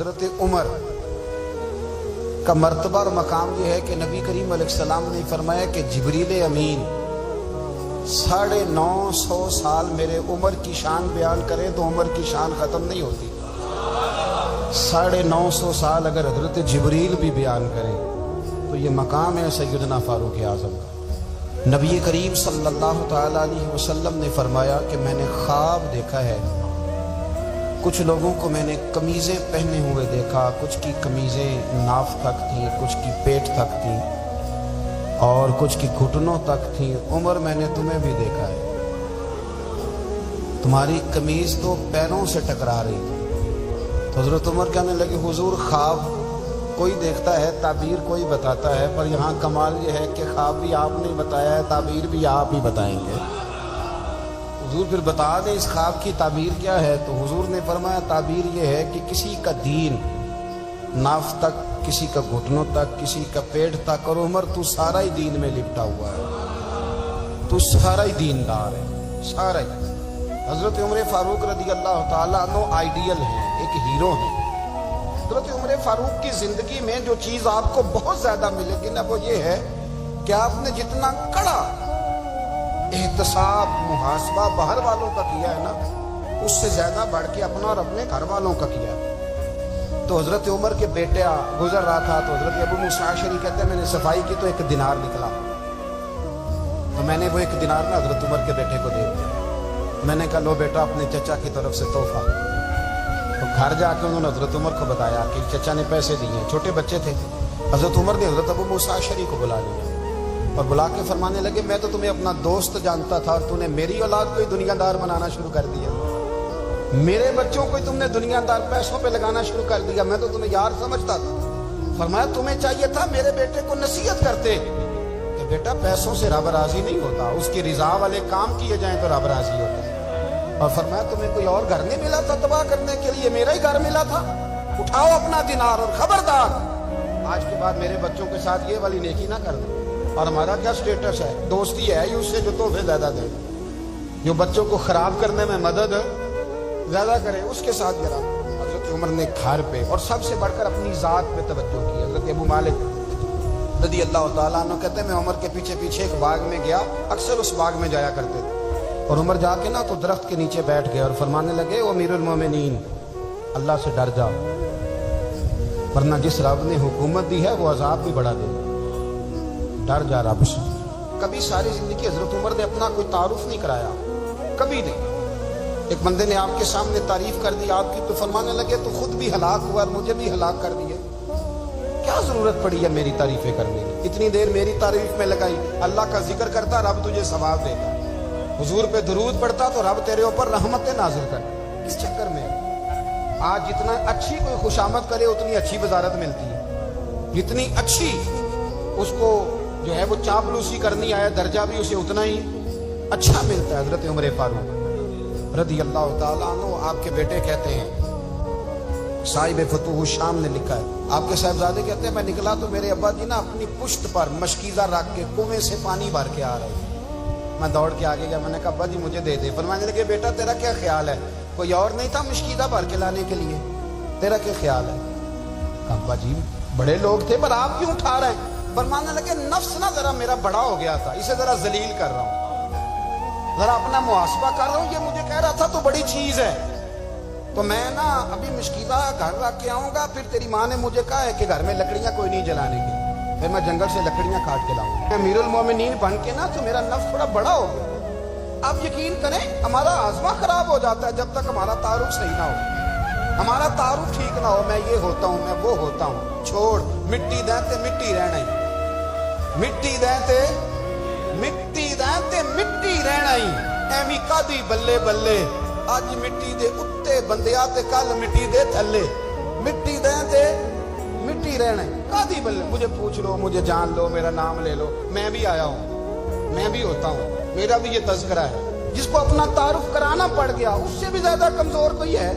حضرت عمر کا مرتبہ اور مقام یہ ہے کہ نبی کریم علیہ السلام نے فرمایا کہ جبریل امین 950 سال میرے عمر کی شان بیان کرے تو عمر کی شان ختم نہیں ہوتی۔ 950 سال اگر حضرت جبریل بھی بیان کریں تو یہ مقام ہے سیدنا فاروق اعظم کا۔ نبی کریم صلی اللہ تعالی علیہ وسلم نے فرمایا کہ میں نے خواب دیکھا ہے، کچھ لوگوں کو میں نے قمیضیں پہنے ہوئے دیکھا، کچھ کی قمیضیں ناف تک تھیں، کچھ کی پیٹ تک تھیں اور کچھ کی گھٹنوں تک تھیں۔ عمر میں نے تمہیں بھی دیکھا ہے، تمہاری قمیض تو پیروں سے ٹکرا رہی تھی۔ تو حضرت عمر کہنے لگے حضور خواب کوئی دیکھتا ہے، تعبیر کوئی بتاتا ہے، پر یہاں کمال یہ ہے کہ خواب بھی آپ نے بتایا ہے، تعبیر بھی آپ ہی بتائیں گے۔ حضور پھر بتا دیں اس خواب کی تعبیر کیا ہے؟ تو حضور نے فرمایا تعبیر یہ ہے کہ کسی کا دین ناف تک، کسی کا گھٹنوں تک، کسی کا پیٹ تک، اور عمر تو سارا ہی دین میں لپٹا ہوا ہے، تو سارا ہی دیندار ہے، سارا ہی۔ حضرت عمر فاروق رضی اللہ تعالیٰ عنہ آئیڈیل ہیں، ایک ہیرو ہیں۔ حضرت عمر فاروق کی زندگی میں جو چیز آپ کو بہت زیادہ ملے گی نا، وہ یہ ہے کہ آپ نے جتنا کڑا احتساب محاسبہ باہر والوں کا کیا ہے نا، اس سے زیادہ بڑھ کے اپنا اور اپنے گھر والوں کا کیا ہے۔ تو حضرت عمر کے بیٹے گزر رہا تھا تو حضرت ابو موسیٰ اشعری کہتے ہیں میں نے صفائی کی تو 1 دینار نکلا، تو میں نے وہ 1 دینار نا حضرت عمر کے بیٹے کو دے دیا۔ میں نے کہا لو بیٹا اپنے چچا کی طرف سے تحفہ۔ تو گھر جا کے انہوں نے حضرت عمر کو بتایا کہ چچا نے پیسے دیے، چھوٹے بچے تھے۔ حضرت عمر نے حضرت ابو موسیٰ اشعری کو بلا لیا اور بلا کے فرمانے لگے میں تو تمہیں اپنا دوست جانتا تھا اور تو نے میری اولاد کو ہی دنیا دار بنانا شروع کر دیا، میرے بچوں کو ہی تم نے دنیا دار پیسوں پہ لگانا شروع کر دیا، میں تو تمہیں یار سمجھتا تھا۔ فرمایا تمہیں چاہیے تھا میرے بیٹے کو نصیحت کرتے کہ بیٹا پیسوں سے رب راضی نہیں ہوتا، اس کی رضا والے کام کیے جائیں تو رب راضی ہوتا ہے۔ اور فرمایا تمہیں کوئی اور گھر نہیں ملا تھا تباہ کرنے کے لیے، میرا ہی گھر ملا تھا، اٹھاؤ اپنا دینار اور خبردار آج کے بعد میرے بچوں کے ساتھ یہ والی نیکی نہ کر دیں۔ اور ہمارا کیا سٹیٹس ہے؟ دوستی ہے اس سے جو تحفے زیادہ دے، جو بچوں کو خراب کرنے میں مدد زیادہ کرے اس کے ساتھ ذرا۔ حضرت عمر نے گھر پہ اور سب سے بڑھ کر اپنی ذات پہ توجہ کی۔ حضرت ابو مالک رضی اللہ تعالیٰ عنہ کہتے ہیں میں عمر کے پیچھے پیچھے ایک باغ میں گیا، اکثر اس باغ میں جایا کرتے تھے، اور عمر جا کے نا تو درخت کے نیچے بیٹھ گئے اور فرمانے لگے او امیر المومنین اللہ سے ڈر جا، ورنہ جس رب نے حکومت دی ہے وہ عذاب بھی بڑھا دے، ڈر جا رب سے۔ کبھی ساری زندگی حضرت عمر نے اپنا کوئی تعارف نہیں کرایا، کبھی نہیں۔ ایک بندے نے آپ کے سامنے تعریف کر دی آپ کی تو فرمانے لگے تو خود بھی ہلاک ہوا اور مجھے بھی ہلاک کر دیا، کیا ضرورت پڑی ہے میری تعریفیں کرنے کی؟ اتنی دیر میری تعریف میں لگائی، اللہ کا ذکر کرتا رب تجھے ثواب دیتا، حضور پہ درود پڑھتا تو رب تیرے اوپر رحمتیں نازل کرتا۔ کس چکر میں آج جتنا اچھی کوئی خوشامد کرے اتنی اچھی وزارت ملتی ہے، جتنی اچھی اس کو جو ہے وہ چاپلوسی کرنی آیا درجہ بھی اسے اتنا ہی اچھا ملتا ہے۔ حضرت عمر فاروق رضی اللہ تعالیٰ عنہ آپ کے بیٹے کہتے ہیں، صاحب فتوح الشام نے لکھا ہے، آپ کے صاحبزادے کہتے ہیں میں نکلا تو میرے ابا جی نا اپنی پشت پر مشکیزہ رکھ کے کنویں سے پانی بھر کے آ رہے، میں دوڑ کے آگے گیا، میں نے کہا ابا جی مجھے دے دے۔ فرمانے لگے بیٹا تیرا کیا خیال ہے، کوئی اور نہیں تھا مشکیزہ بھر کے لانے کے لیے، تیرا کیا خیال ہے؟ ابا جی بڑے لوگ تھے پر آپ کیوں اٹھا رہے ہیں؟ فرمانے لگے نفس نا ذرا میرا بڑا ہو گیا تھا، اسے ذرا ذلیل کر رہا ہوں، ذرا اپنا محاسبہ کر رہا ہوں، یہ مجھے کہہ رہا تھا تو بڑی چیز ہے، تو میں نا ابھی مشکیزہ گھر رکھ کے آؤں گا، پھر تیری ماں نے مجھے کہا ہے کہ گھر میں لکڑیاں کوئی نہیں جلانے کی، پھر میں جنگل سے لکڑیاں کاٹ کے لاؤں گا۔ امیر المومنین بن کے نا تو میرا نفس تھوڑا بڑا ہو گیا۔ آپ یقین کریں ہمارا آزما خراب ہو جاتا ہے جب تک ہمارا تعارف صحیح نہ ہو، ہمارا تعارف ٹھیک نہ ہو، میں یہ ہوتا ہوں میں وہ ہوتا ہوں، چھوڑ مٹی دیں تے مٹی رہنا ہی، مٹی دیں تے مٹی رہنا ہی، ایویں کادی بلے بلے اج مٹی دے اتے بندیا تے کل مٹی دے تھلے، مٹی دیں تے مٹی رہنا ہی، کادی بلے، مجھے پوچھ لو مجھے جان لو میرا نام لے لو، میں بھی آیا ہوں، میں بھی ہوتا ہوں، میرا بھی یہ تذکرہ ہے۔ جس کو اپنا تعارف کرانا پڑ گیا اس سے بھی زیادہ کمزور کوئی ہے؟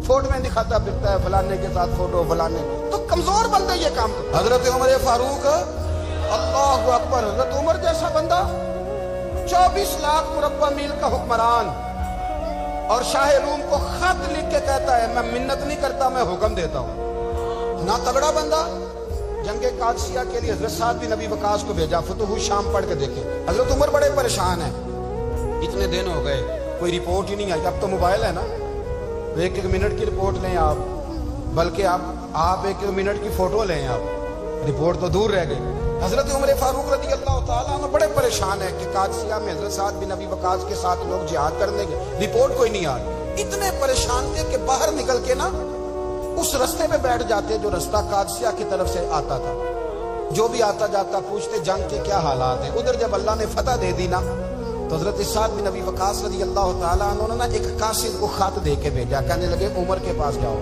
فوٹو میں دکھاتا پھرتا ہے فلانے کے ساتھ فوٹو فلانے، تو کمزور بندہ یہ کام کرتا۔ حضرت عمر فاروق اللہ اکبر، حضرت عمر جیسا بندہ 24 لاکھ مربع میل کا حکمران، اور شاہ روم کو خط لکھ کے کہتا ہے میں منت نہیں کرتا میں حکم دیتا ہوں. نہ تگڑا بندہ. جنگ قادسیہ کے لیے حضرت سعد بن ابی وقاص کو بھیجا. فتوح شام پڑھ کے دیکھیں. حضرت عمر بڑے پریشان ہیں, اتنے دن ہو گئے کوئی رپورٹ ہی نہیں آئی. اب تو موبائل ہے نا, ایک ایک منٹ کی رپورٹ لیں آپ, بلکہ آپ ایک ایک منٹ کی فوٹو لیں آپ, رپورٹ تو دور رہ گئی. حضرت عمر فاروق رضی اللہ تعالیٰ عنہ بڑے پریشان ہیں کہ قادسیہ میں حضرت سعد بن ابی وقاص کے ساتھ لوگ جہاد کرنے گئے, رپورٹ کوئی نہیں آ رہی. اتنے پریشان تھے کہ باہر نکل کے نا اس رستے پہ بیٹھ جاتے جو رستہ قادسیہ کی طرف سے آتا تھا. جو بھی آتا جاتا پوچھتے جنگ کے کیا حالات ہیں. ادھر جب اللہ نے فتح دے دی نا تو حضرت سعد بن ابی وقاص رضی اللہ تعالیٰ عنہ نے ایک قاصد کو خط دے کے بھیجا. کہنے لگے عمر کے پاس جاؤ,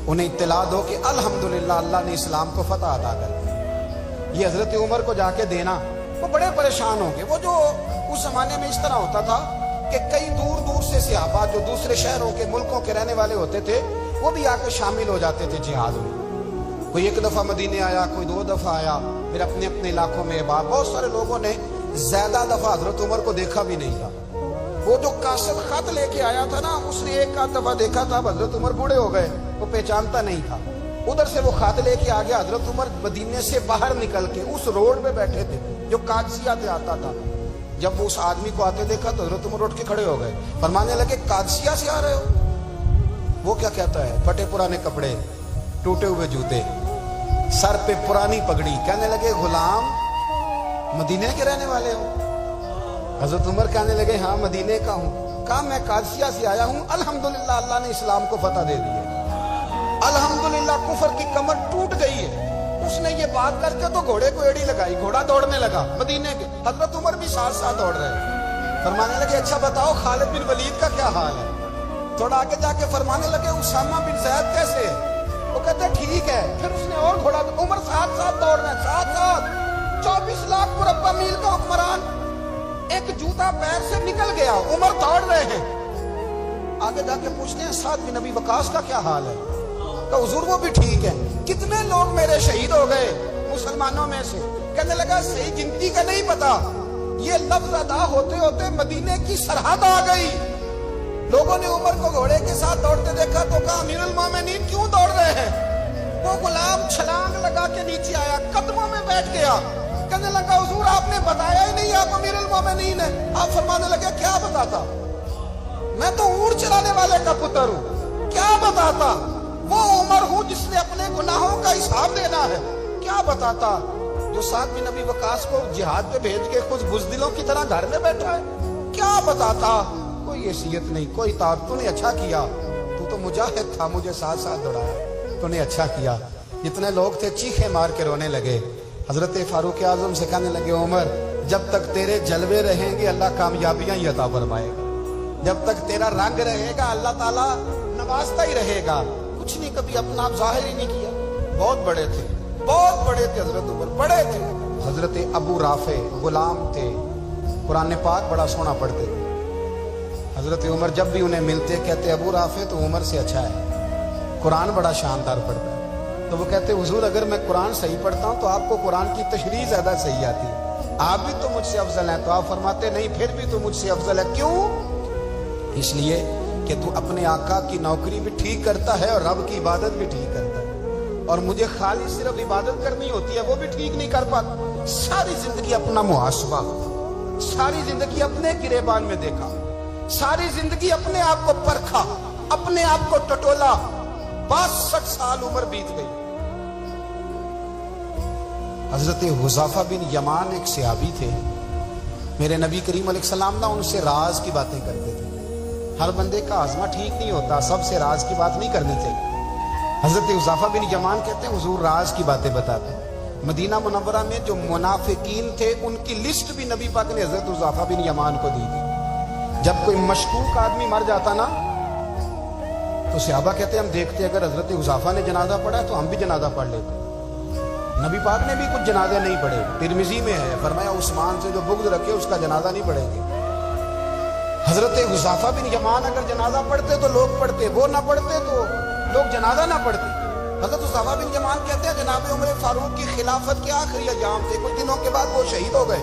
انہیں اطلاع دو کہ الحمدللہ اللہ نے اسلام کو فتح عطا کر دی. یہ حضرت عمر کو جا کے دینا. وہ بڑے پریشان ہوں گے. وہ جو اس زمانے میں اس طرح ہوتا تھا کہ کئی دور دور سے صحابہ جو دوسرے شہروں کے ملکوں کے رہنے والے ہوتے تھے وہ بھی آ کے شامل ہو جاتے تھے جہاد میں. کوئی ایک دفعہ مدینے آیا, کوئی 2 دفعہ آیا, پھر اپنے اپنے علاقوں میں. بہت سارے لوگوں نے زیادہ دفعہ حضرت عمر کو دیکھا بھی نہیں تھا. وہ جو قاصد خط لے کے آیا تھا نا, اس نے ایک آدھ دفعہ دیکھا تھا. حضرت عمر بوڑھے ہو گئے, وہ پہچانتا نہیں تھا. ادھر سے وہ خط لے کے آ گیا. حضرت عمر مدینے سے باہر نکل کے اس روڈ پہ بیٹھے تھے جو قادسیہ سے آتا تھا. جب وہ اس آدمی کو آتے دیکھا تو حضرت عمر اٹھ کے کھڑے ہو گئے, فرمانے لگے قادسیہ سے آ رہے ہو؟ وہ کیا کہتا ہے؟ پھٹے پرانے کپڑے, ٹوٹے ہوئے جوتے, سر پہ پرانی پگڑی. کہنے لگے غلام مدینے کے رہنے والے ہو؟ حضرت عمر کہنے لگے ہاں مدینے کا ہوں. کہا میں قادسیہ سے آیا ہوں, الحمدللہ اللہ نے اسلام کو فتح دے دی ہے, الحمدللہ کفر کی کمر ٹوٹ گئی ہے. اس نے یہ بات کر کے تو گھوڑے کو ایڑی لگائی, گھوڑا دوڑنے لگا مدینے کے. حضرت عمر بھی ساتھ ساتھ دوڑ رہے ہیں. فرمانے لگے اچھا بتاؤ خالد بن ولید کا کیا حال ہے؟ تھوڑا آگے جا کے فرمانے لگے اسامہ بن زید کیسے ہے؟ وہ کہتے ٹھیک ہے. پھر اس نے اور گھوڑا, عمر ساتھ ساتھ دوڑ رہے ہیں, ساتھ ساتھ. 24 لاکھ مربع میل کا حکمران, ایک جوتا پیر سے نکل گیا, عمر دوڑ رہے ہیں. آگے جا کے پوچھتے ہیں سعد بن ابی وقاص کا کیا حال ہے؟ کہ حضور وہ بھی ٹھیک ہے. کتنے لوگ میرے شہید ہو گئے مسلمانوں میں سے؟ کہنے لگا صحیح گنتی کا نہیں پتا, یہ لفظ ادا ہوتے ہوتے مدینے کی سرحد آ گئی. لوگوں نے عمر کو گھوڑے کے ساتھ دوڑتے دیکھا تو کہا امیر المومنین کیوں دوڑ رہے ہیں؟ وہ غلام چھلانگ لگا کے نیچے آیا, قدموں میں بیٹھ گیا. کہنے لگا حضور آپ نے بتایا ہی نہیں آپ امیر المومنین ہیں. آپ فرمانے لگے کیا بتاتا؟ میں تو اونٹ چلانے والے کا پتر ہوں, کیا بتاتا؟ وہ عمر ہوں جس نے اپنے گناہوں کا حساب دینا ہے, کیا بتاتا؟ جو سعد بن ابی وقاص کو جہاد پہ بھیج کے خود بزدلوں کی طرح گھر میں بیٹھا ہے, کیا بتاتا؟ کوئی حیثیت نہیں, کوئی طاقت. تو نے اچھا کیا, تو مجاہد تھا, مجھے ساتھ ساتھ دوڑایا, تو نے اچھا کیا. جتنے لوگ تھے چیخے مار کے رونے لگے. حضرت فاروق اعظم سے کہنے لگے عمر جب تک تیرے جلوے رہیں گے اللہ کامیابیاں ہی عطا فرمائے گا, جب تک تیرا رنگ رہے گا اللہ تعالیٰ نوازتا ہی رہے گا. کچھ نہیں کبھی اپنا آپ ظاہر ہی نہیں کیا. بہت بڑے تھے, بہت بڑے تھے حضرت عمر, بڑے تھے. حضرت ابو رافع غلام تھے, قرآن پاک بڑا سونا پڑھتے تھے. حضرت عمر جب بھی انہیں ملتے کہتے ابو رافع تو عمر سے اچھا ہے, قرآن بڑا شاندار پڑھتا ہے. تو وہ کہتے حضور اگر میں قرآن صحیح پڑھتا ہوں تو آپ کو قرآن کی تشریح زیادہ صحیح آتی ہے, آپ بھی تو مجھ سے افضل ہیں. تو آپ فرماتے نہیں پھر بھی تو مجھ سے افضل ہے. کیوں؟ اس لیے کہ تو اپنے آقا کی نوکری بھی ٹھیک کرتا ہے اور رب کی عبادت بھی ٹھیک کرتا ہے, اور مجھے خالی صرف عبادت کرنی ہوتی ہے وہ بھی ٹھیک نہیں کر پاتا. ساری زندگی اپنا محاسبہ, ساری زندگی اپنے گریبان میں دیکھا, ساری زندگی اپنے آپ کو پرکھا, اپنے آپ کو ٹٹولا. 62 سال عمر بیت گئی. حضرت حذیفہ بن یمان ایک صحابی تھے, میرے نبی کریم علیہ السلام نہ ان سے راز کی باتیں کرتے تھے. ہر بندے کا ہاضمہ ٹھیک نہیں ہوتا, سب سے راز کی بات نہیں کرنی چاہیے. حضرت حذیفہ بن یمان کہتے ہیں حضور راز کی باتیں بتاتے ہیں. مدینہ منورہ میں جو منافقین تھے ان کی لسٹ بھی نبی پاک نے حضرت حذیفہ بن یمان کو دی تھی. جب کوئی مشکوک آدمی مر جاتا نا تو صحابہ کہتے ہیں ہم دیکھتے اگر حضرت حذیفہ نے جنازہ پڑھا تو ہم بھی جنازہ پڑھ لیتے. نبی پاک نے بھی کچھ جنازے نہیں پڑھے. ترمذی میں ہے, فرمایا عثمان سے جو بغض رکھے اس کا جنازہ نہیں پڑھیں گے. حضرت حذیفہ بن یمان اگر جنازہ پڑھتے تو لوگ پڑھتے, وہ نہ پڑھتے تو لوگ جنازہ نہ پڑھتے. حضرت حذیفہ بن یمان کہتے ہیں جناب عمر فاروق کی خلافت کے آخری ایام تھے, کچھ دنوں کے بعد وہ شہید ہو گئے.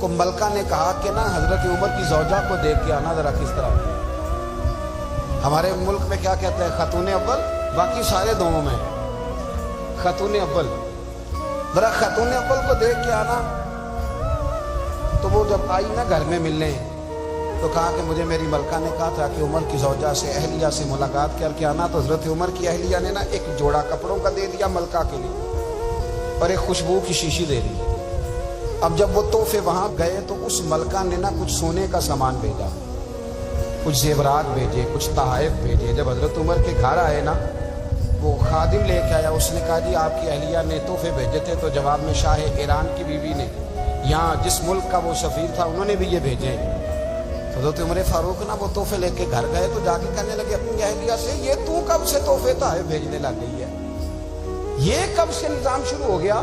کو ملکہ نے کہا کہ نا حضرت عمر کی زوجہ کو دیکھ کے آنا ذرا کس طرح. ہمارے ملک میں کیا کہتے ہیں؟ خاتون اول، باقی سارے دووں میں خاتون اول. ذرا خاتون اول کو دیکھ کے آنا. تو وہ جب آئی نا گھر میں ملنے تو کہا کہ مجھے میری ملکہ نے کہا تھا کہ عمر کی زوجہ سے اہلیہ سے ملاقات کر کے آنا. تو حضرت عمر کی اہلیہ نے نا ایک جوڑا کپڑوں کا دے دیا ملکہ کے لیے اور ایک خوشبو کی شیشی دے دی. اب جب وہ تحفے وہاں گئے تو اس ملکہ نے نا کچھ سونے کا سامان بھیجا، کچھ زیورات بھیجے، کچھ تحائف بھیجے. جب حضرت عمر کے گھر آئے نا وہ خادم لے کے آیا. اس نے کہا جی آپ کی اہلیہ نے تحفے بھیجے تھے. تو جواب میں شاہ ایران کی بیوی نے، یہاں جس ملک کا وہ سفیر تھا، انہوں نے بھی یہ بھیجے. حضرت عمر فاروق نا وہ تحفے لے کے گھر گئے تو جا کے کہنے لگے اپنی اہلیہ سے، یہ تو کب سے تحفے تحائف بھیجنے لگ گئی ہے؟ یہ کب سے نظام شروع ہو گیا؟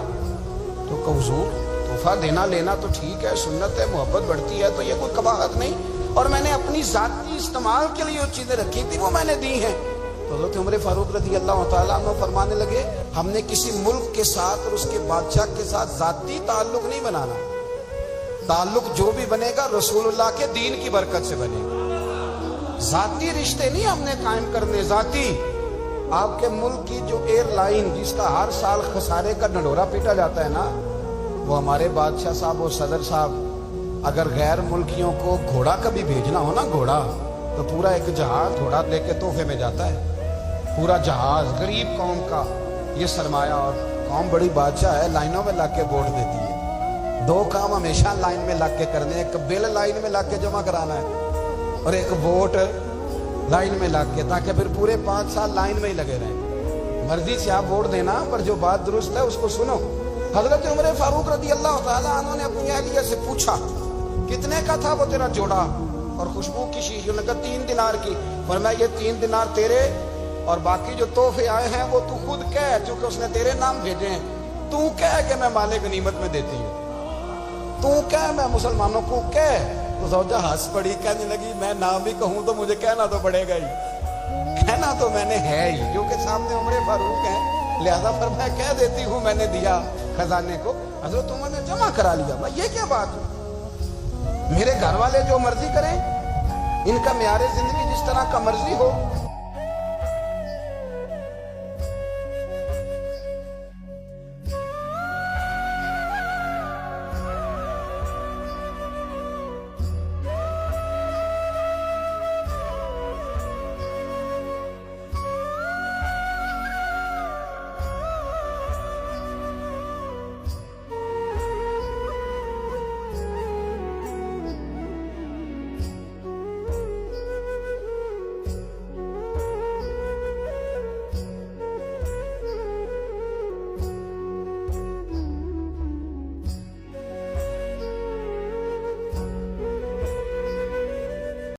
تو کہ حضور تحفہ دینا لینا تو ٹھیک ہے، سنت ہے، محبت بڑھتی ہے، تو یہ کوئی قباحت نہیں، اور میں نے اپنی ذاتی استعمال کے لیے جو چیزیں رکھی تھی وہ میں نے دی ہیں. تو حضرت عمر فاروق رضی اللہ تعالیٰ عنہ فرمانے لگے ہم نے کسی ملک کے ساتھ اور اس کے بادشاہ کے ساتھ ذاتی تعلق نہیں بنانا. تعلق جو بھی بنے گا رسول اللہ کے دین کی برکت سے بنے گا. ذاتی رشتے نہیں ہم نے قائم کرنے. ذاتی آپ کے ملک کی جو ایئر لائن جس کا ہر سال خسارے کا ڈنڈورا پیٹا جاتا ہے نا، وہ ہمارے بادشاہ صاحب اور صدر صاحب اگر غیر ملکیوں کو گھوڑا کبھی بھیجنا ہو نا، گھوڑا، تو پورا ایک جہاز گھوڑا لے کے تحفے میں جاتا ہے. پورا جہاز غریب قوم کا یہ سرمایہ، اور قوم بڑی بادشاہ ہے، لائنوں میں لگ کے ووٹ دیتی ہے. دو کام ہمیشہ لائن میں لگ کے کرنے، ایک بل لائن میں لگ کے جمع کرانا ہے اور ایک ووٹ لائن میں لگ کے، تاکہ پھر پورے 5 سال لائن میں ہی لگے رہیں. مرضی سے آپ ووٹ دینا، پر جو بات درست ہے اس کو سنو. حضرت عمر فاروق رضی اللہ تعالیٰ عنہ نے اپنی اہلیہ سے پوچھا کتنے کا تھا وہ تیرا جوڑا اور خوشبو کی شیشی؟ انہوں نے کہا 3 دینار کی. فرمایا یہ 3 دینار تیرے اور باقی جو تحفے آئے ہیں وہ تو خود کہہ، کیونکہ اس نے تیرے نام بھیجے ہیں. تو کہہ کہ میں مال غنیمت میں دیتی ہے، تو کہہ میں مسلمانوں کو کہہ. تو زوجہ ہنس پڑی، کہنے لگی میں نام بھی کہوں تو مجھے کہنا تو پڑے گا ہی، کہنا تو میں نے ہے ہی، کیونکہ سامنے عمر فاروق ہیں، لہذا فرمایا کہہ دیتی ہوں میں نے دیا خزانے کو. حضرت عمر نے جمع کرا لیا. یہ کیا بات ہے؟ میرے گھر والے جو مرضی کریں، ان کا معیار زندگی جس طرح کا مرضی ہو.